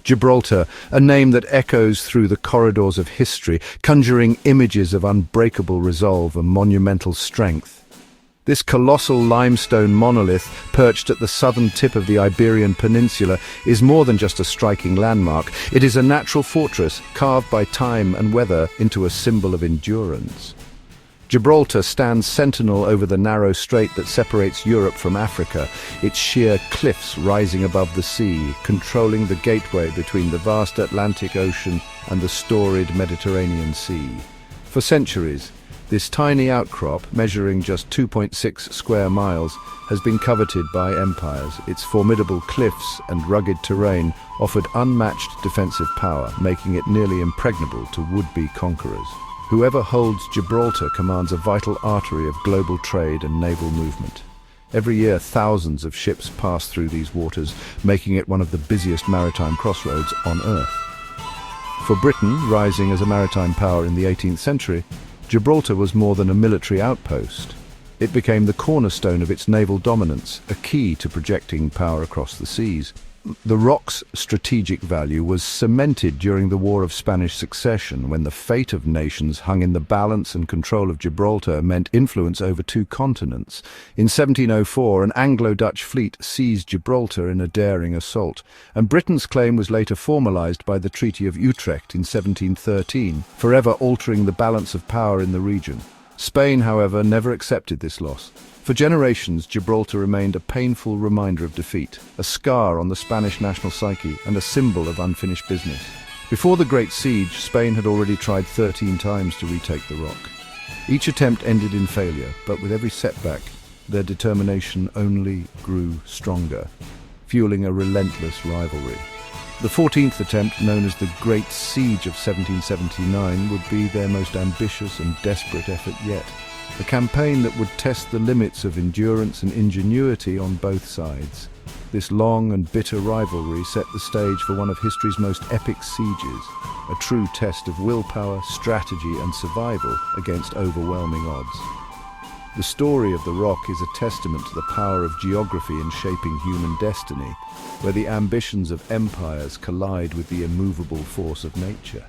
Gibraltar, a name that echoes through the corridors of history, conjuring images of unbreakable resolve and monumental strength. This colossal limestone monolith, perched at the southern tip of the Iberian Peninsula, is more than just a striking landmark. It is a natural fortress, carved by time and weather into a symbol of endurance. Gibraltar stands sentinel over the narrow strait that separates Europe from Africa, its sheer cliffs rising above the sea, controlling the gateway between the vast Atlantic Ocean and the storied Mediterranean Sea. For centuries, this tiny outcrop, measuring just 2.6 square miles, has been coveted by empires. Its formidable cliffs and rugged terrain offered unmatched defensive power, making it nearly impregnable to would-be conquerors. Whoever holds Gibraltar commands a vital artery of global trade and naval movement. Every year, thousands of ships pass through these waters, making it one of the busiest maritime crossroads on Earth. For Britain, rising as a maritime power in the 18th century, Gibraltar was more than a military outpost. It became the cornerstone of its naval dominance, a key to projecting power across the seas. The rock's strategic value was cemented during the War of Spanish Succession, when the fate of nations hung in the balance, and control of Gibraltar meant influence over two continents. In 1704, an Anglo-Dutch fleet seized Gibraltar in a daring assault, and Britain's claim was later formalized by the Treaty of Utrecht in 1713, forever altering the balance of power in the region. Spain, however, never accepted this loss. For generations, Gibraltar remained a painful reminder of defeat, a scar on the Spanish national psyche, and a symbol of unfinished business. Before the Great Siege, Spain had already tried 13 times to retake the rock. Each attempt ended in failure, but with every setback, their determination only grew stronger, fueling a relentless rivalry. The 14th attempt, known as the Great Siege of 1779, would be their most ambitious and desperate effort yet. A campaign that would test the limits of endurance and ingenuity on both sides. This long and bitter rivalry set the stage for one of history's most epic sieges, a true test of willpower, strategy, and survival against overwhelming odds. The story of the Rock is a testament to the power of geography in shaping human destiny, where the ambitions of empires collide with the immovable force of nature.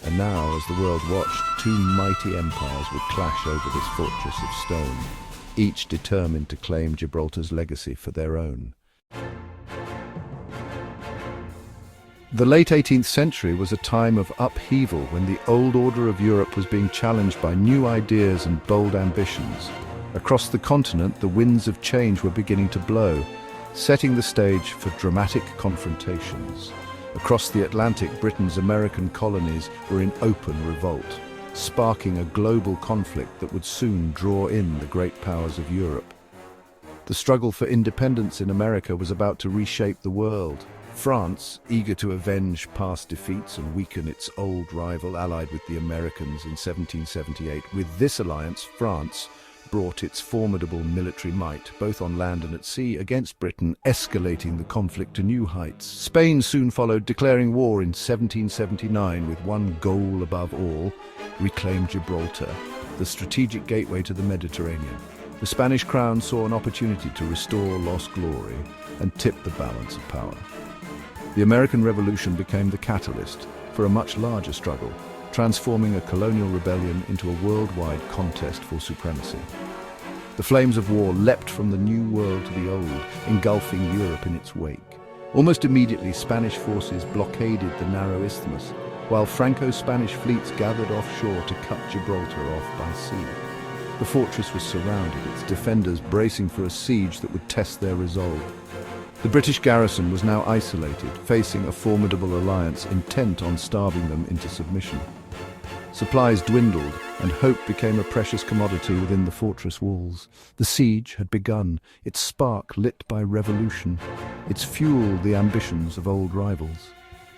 And now, as the world watched, two mighty empires would clash over this fortress of stone, each determined to claim Gibraltar's legacy for their own. The late 18th century was a time of upheaval, when the old order of Europe was being challenged by new ideas and bold ambitions. Across the continent, the winds of change were beginning to blow, setting the stage for dramatic confrontations. Across the Atlantic, Britain's American colonies were in open revolt, sparking a global conflict that would soon draw in the great powers of Europe. The struggle for independence in America was about to reshape the world. France, eager to avenge past defeats and weaken its old rival, allied with the Americans in 1778. With this alliance, France brought its formidable military might, both on land and at sea, against Britain, escalating the conflict to new heights. Spain soon followed, declaring war in 1779 with one goal above all: reclaim Gibraltar, the strategic gateway to the Mediterranean. The Spanish crown saw an opportunity to restore lost glory and tip the balance of power. The American Revolution became the catalyst for a much larger struggle, transforming a colonial rebellion into a worldwide contest for supremacy. The flames of war leapt from the New World to the Old, engulfing Europe in its wake. Almost immediately, Spanish forces blockaded the narrow isthmus, while Franco-Spanish fleets gathered offshore to cut Gibraltar off by sea. The fortress was surrounded, its defenders bracing for a siege that would test their resolve. The British garrison was now isolated, facing a formidable alliance intent on starving them into submission. Supplies dwindled, and hope became a precious commodity within the fortress walls. The siege had begun, its spark lit by revolution, its fuel the ambitions of old rivals.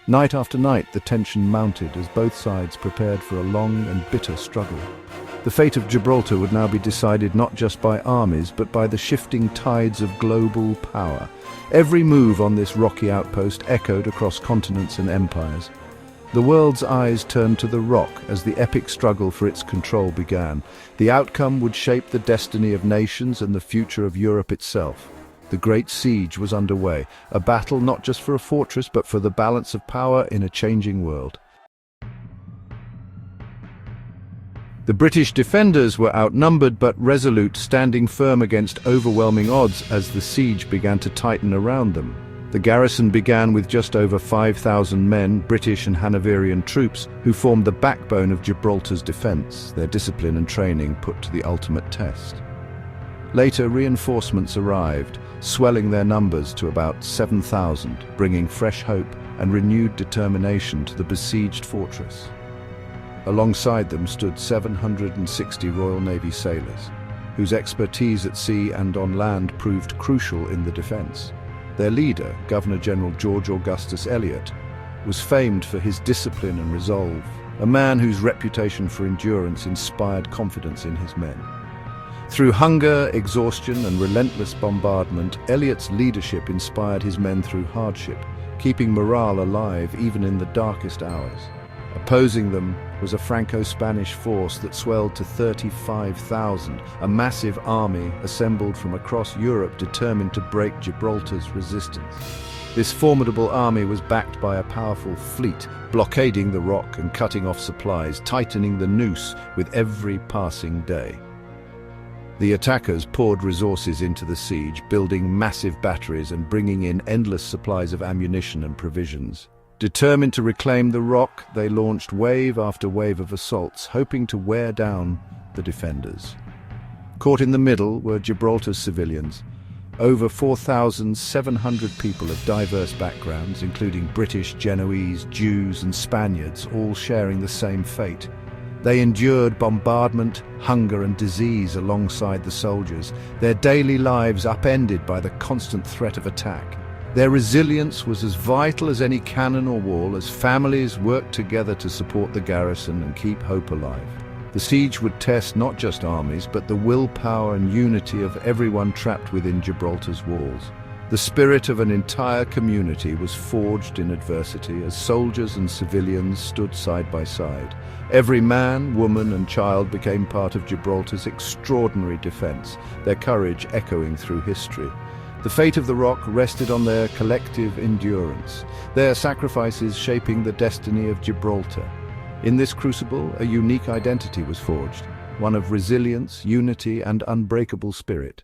Night after night, the tension mounted as both sides prepared for a long and bitter struggle. The fate of Gibraltar would now be decided not just by armies, but by the shifting tides of global power. Every move on this rocky outpost echoed across continents and empires. The world's eyes turned to the Rock as the epic struggle for its control began. The outcome would shape the destiny of nations and the future of Europe itself. The Great Siege was underway, a battle not just for a fortress but for the balance of power in a changing world. The British defenders were outnumbered but resolute, standing firm against overwhelming odds as the siege began to tighten around them. The garrison began with just over 5,000 men, British and Hanoverian troops, who formed the backbone of Gibraltar's defence, their discipline and training put to the ultimate test. Later, reinforcements arrived, swelling their numbers to about 7,000, bringing fresh hope and renewed determination to the besieged fortress. Alongside them stood 760 Royal Navy sailors, whose expertise at sea and on land proved crucial in the defence. Their leader, Governor-General George Augustus Elliot, was famed for his discipline and resolve, a man whose reputation for endurance inspired confidence in his men. Through hunger, exhaustion, and relentless bombardment, Elliot's leadership inspired his men through hardship, keeping morale alive even in the darkest hours. Opposing them was a Franco-Spanish force that swelled to 35,000, a massive army assembled from across Europe determined to break Gibraltar's resistance. This formidable army was backed by a powerful fleet, blockading the rock and cutting off supplies, tightening the noose with every passing day. The attackers poured resources into the siege, building massive batteries and bringing in endless supplies of ammunition and provisions. Determined to reclaim the rock, they launched wave after wave of assaults, hoping to wear down the defenders. Caught in the middle were Gibraltar's civilians, over 4,700 people of diverse backgrounds, including British, Genoese, Jews and Spaniards, all sharing the same fate. They endured bombardment, hunger and disease alongside the soldiers, their daily lives upended by the constant threat of attack. Their resilience was as vital as any cannon or wall, as families worked together to support the garrison and keep hope alive. The siege would test not just armies, but the willpower and unity of everyone trapped within Gibraltar's walls. The spirit of an entire community was forged in adversity as soldiers and civilians stood side by side. Every man, woman and child became part of Gibraltar's extraordinary defence, their courage echoing through history. The fate of the rock rested on their collective endurance, their sacrifices shaping the destiny of Gibraltar. In this crucible, a unique identity was forged, one of resilience, unity, and unbreakable spirit.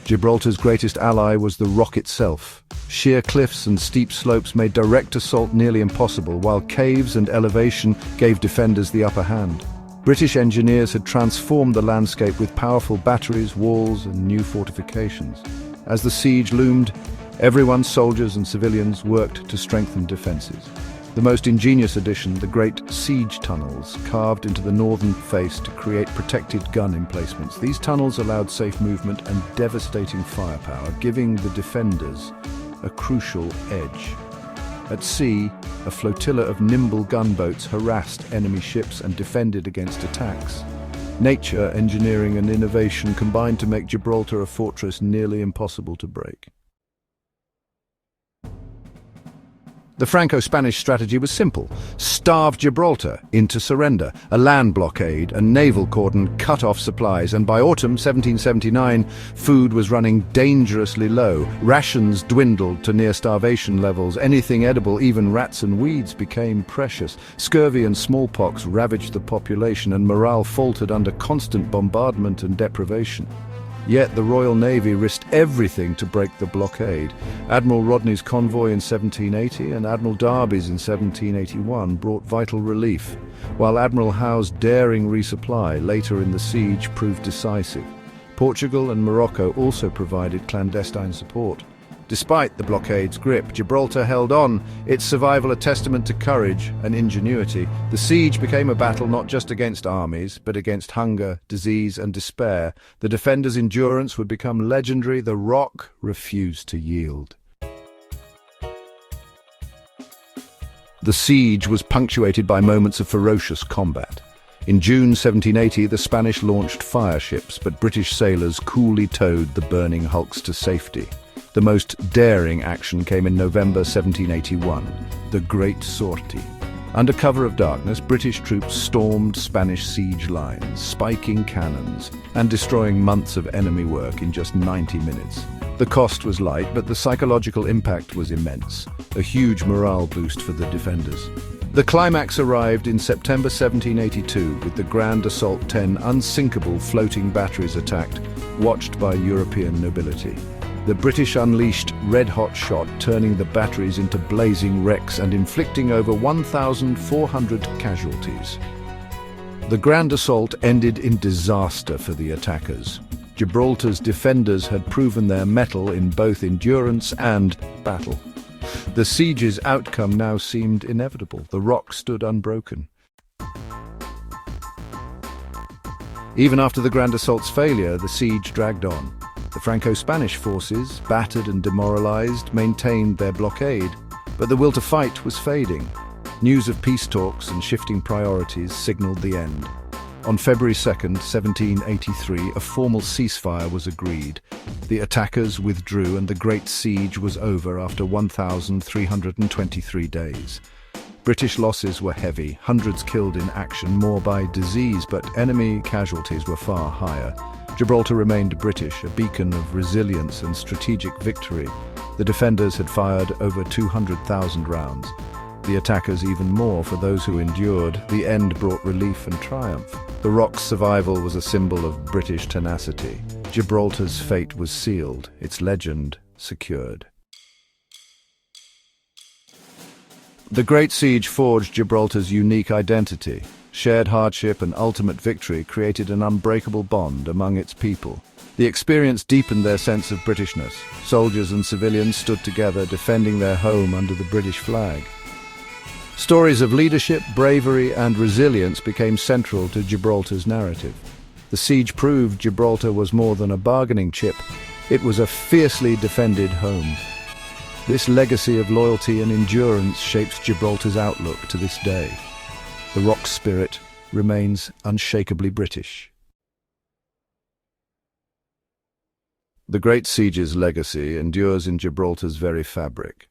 Gibraltar's greatest ally was the rock itself. Sheer cliffs and steep slopes made direct assault nearly impossible, while caves and elevation gave defenders the upper hand. British engineers had transformed the landscape with powerful batteries, walls, and new fortifications. As the siege loomed, everyone, soldiers and civilians, worked to strengthen defences. The most ingenious addition, the Great Siege tunnels, carved into the northern face to create protected gun emplacements. These tunnels allowed safe movement and devastating firepower, giving the defenders a crucial edge. At sea, a flotilla of nimble gunboats harassed enemy ships and defended against attacks. Nature, engineering and innovation combined to make Gibraltar a fortress nearly impossible to break. The Franco-Spanish strategy was simple: starve Gibraltar into surrender. A land blockade and naval cordon cut off supplies, and by autumn 1779, food was running dangerously low. Rations dwindled to near starvation levels. Anything edible, even rats and weeds, became precious. Scurvy and smallpox ravaged the population, and morale faltered under constant bombardment and deprivation. Yet the Royal Navy risked everything to break the blockade. Admiral Rodney's convoy in 1780 and Admiral Darby's in 1781 brought vital relief, while Admiral Howe's daring resupply later in the siege proved decisive. Portugal and Morocco also provided clandestine support. Despite the blockade's grip, Gibraltar held on, its survival a testament to courage and ingenuity. The siege became a battle not just against armies, but against hunger, disease and despair. The defenders' endurance would become legendary. The rock refused to yield. The siege was punctuated by moments of ferocious combat. In June 1780, the Spanish launched fire ships, but British sailors coolly towed the burning hulks to safety. The most daring action came in November 1781, the Great Sortie. Under cover of darkness, British troops stormed Spanish siege lines, spiking cannons and destroying months of enemy work in just 90 minutes. The cost was light, but the psychological impact was immense, a huge morale boost for the defenders. The climax arrived in September 1782 with the Grand Assault. 10 unsinkable floating batteries attacked, watched by European nobility. The British unleashed red-hot shot, turning the batteries into blazing wrecks and inflicting over 1,400 casualties. The Grand Assault ended in disaster for the attackers. Gibraltar's defenders had proven their mettle in both endurance and battle. The siege's outcome now seemed inevitable. The rock stood unbroken. Even after the Grand Assault's failure, the siege dragged on. The Franco-Spanish forces, battered and demoralized, maintained their blockade, but the will to fight was fading. News of peace talks and shifting priorities signaled the end. On February 2, 1783, a formal ceasefire was agreed. The attackers withdrew and the Great Siege was over after 1,323 days. British losses were heavy, hundreds killed in action, more by disease, but enemy casualties were far higher. Gibraltar remained British, a beacon of resilience and strategic victory. The defenders had fired over 200,000 rounds. The attackers even more. For those who endured, the end brought relief and triumph. The rock's survival was a symbol of British tenacity. Gibraltar's fate was sealed, its legend secured. The Great Siege forged Gibraltar's unique identity. Shared hardship and ultimate victory created an unbreakable bond among its people. The experience deepened their sense of Britishness. Soldiers and civilians stood together, defending their home under the British flag. Stories of leadership, bravery, and resilience became central to Gibraltar's narrative. The siege proved Gibraltar was more than a bargaining chip. It was a fiercely defended home. This legacy of loyalty and endurance shapes Gibraltar's outlook to this day. The rock's spirit remains unshakably British. The Great Siege's legacy endures in Gibraltar's very fabric.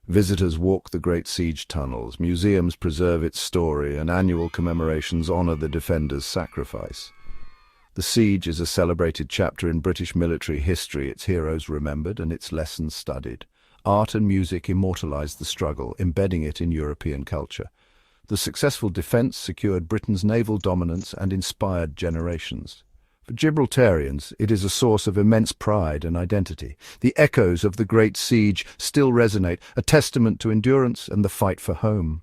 Visitors walk the Great Siege tunnels, museums preserve its story, and annual commemorations honor the defenders' sacrifice. The siege is a celebrated chapter in British military history, its heroes remembered and its lessons studied. Art and music immortalize the struggle, embedding it in European culture. The successful defense secured Britain's naval dominance and inspired generations. For Gibraltarians, it is a source of immense pride and identity. The echoes of the Great Siege still resonate, a testament to endurance and the fight for home.